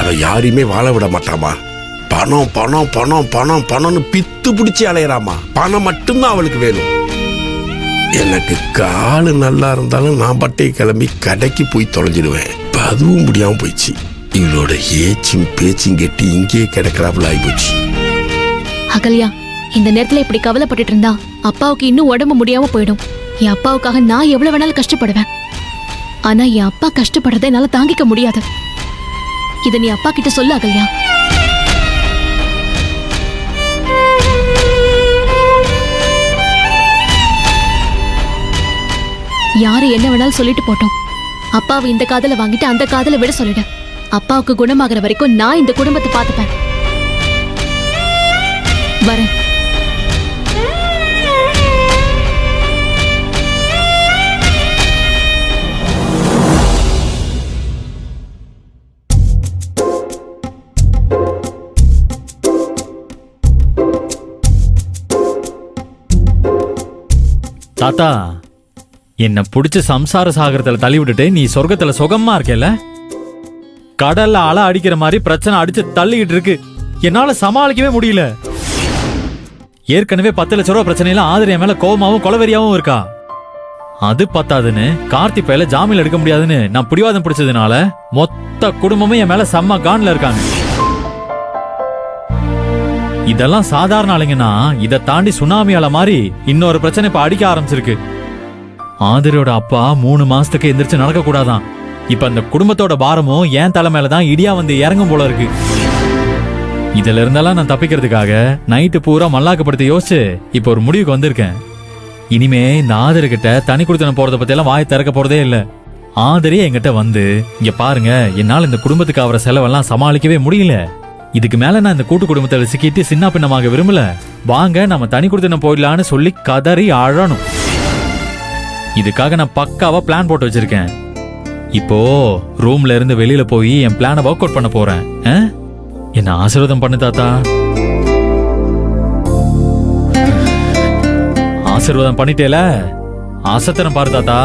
அவன் யாரையுமே வாழ விட மாட்டாமா. பணம் பணம் பணம் பணம் பணம்னு பித்து பிடிச்சி அலையிறாமா. பணம் மட்டும்தான் அவளுக்கு வேணும். எனக்கு காலு நல்லா இருந்தாலும் நான் பட்டை கிளம்பி கடைக்கு போய் தொலைஞ்சிடுவேன். இப்ப அதுவும் முடியாம போயிடுச்சு. இவளோட ஏச்சும் பேச்சும் கெட்டி இங்கேயே கிடக்கிறாப்புல ஆகி போச்சு. அகல்யா, இந்த நேரத்துல இப்படி கவலைப்பட்டுட்டு இருந்தா அப்பாவுக்கு இன்னும் உடம்பு முடியாம போயிடும். என் அப்பாவுக்காக நான் எவ்வளவு வேணாலும் கஷ்டப்படுவேன். ஆனா என் அப்பா கஷ்டப்படுறதை என்னால தாங்கிக்க முடியாது. இத நீ அப்பா கிட்ட சொல்லு அகல்யா. யாரு என்ன வேணாலும் சொல்லிட்டு போட்டோம். அப்பாவை இந்த காதல வாங்கிட்டு அந்த காதல விட சொல்லிடு. அப்பாவுக்கு குணமாகற வரைக்கும் நான் இந்த குடும்பத்தை பார்த்துப்பேன். வரேன். தாத்தா, என்ன பிடிச்ச சம்சார சாகரத்துல தள்ளி விட்டுட்டு நீ சொர்க்கத்துல சுகமா இருக்கல. கடல்ல அலை அடிக்கிற மாதிரி பிரச்சனை அடிச்சு தள்ளிக்கிட்டு இருக்கு. என்னால சமாளிக்கவே முடியல. ஏற்கனவே 10 லட்ச ரூபா பிரச்சனையில ஆதிரியா மேல கோபமாவும் கொலவெறியாவும் இருக்கா. அது பத்தாதுன்னு கார்த்தி பையில ஜாமீன் எடுக்க முடியாதுன்னு நான் பிடிவாதம் பிடிச்சதுனால மொத்த குடும்பமும் என் மேல செம்ம கான்ல இருக்காங்க. இதெல்லாம் சாதாரண ஆளுங்கன்னா இதை தாண்டி சுனாமி அலை மாதிரி இன்னொரு பிரச்சனை இப்ப அடிக்க ஆரம்பிச்சிருக்கு. ஆதிரியோட அப்பா 3 மாசத்துக்கு எந்திரிச்சு நடக்க கூடாதான். இப்ப அந்த குடும்பத்தோட பாரமும் என் தலைமையிலதான் இடியா வந்து இறங்கும் போல இருக்கு. இதுல இருந்தாலும் நான் தப்பிக்கிறதுக்காக நைட்டு பூரா மல்லாக்கப்படுத்தி யோசிச்சு இப்ப ஒரு முடிவுக்கு வந்திருக்கேன். இனிமே இந்த ஆதிரி கிட்ட தனி குடுத்தனம் போறத பத்தி எல்லாம் வாய் திறக்க போறதே இல்ல. ஆதிரி என்கிட்ட வந்து, இங்க பாருங்க, என்னால இந்த குடும்பத்துக்கு ஆகிற செலவெல்லாம் சமாளிக்கவே முடியல. இதுக்கு மேல நான் இந்த கூட்டு குடும்பத்தில் சிக்கிட்டு சின்ன பின்னமாக விரும்பல. வாங்க நம்ம தனி குடுத்தனம் போயிடலான்னு சொல்லி கதறி அழணும். இதுக்காக நான் பக்காவா பிளான் போட்டு வச்சிருக்கேன். இப்போ ரூம்ல இருந்து வெளியில போய் என் பிளானை ஒர்க் அவுட் பண்ண போறேன். என்ன ஆசீர்வாதம் பண்ணு தாத்தா. ஆசீர்வாதம் பண்ணிட்டேல, அசத்தனம் பாரு தாத்தா.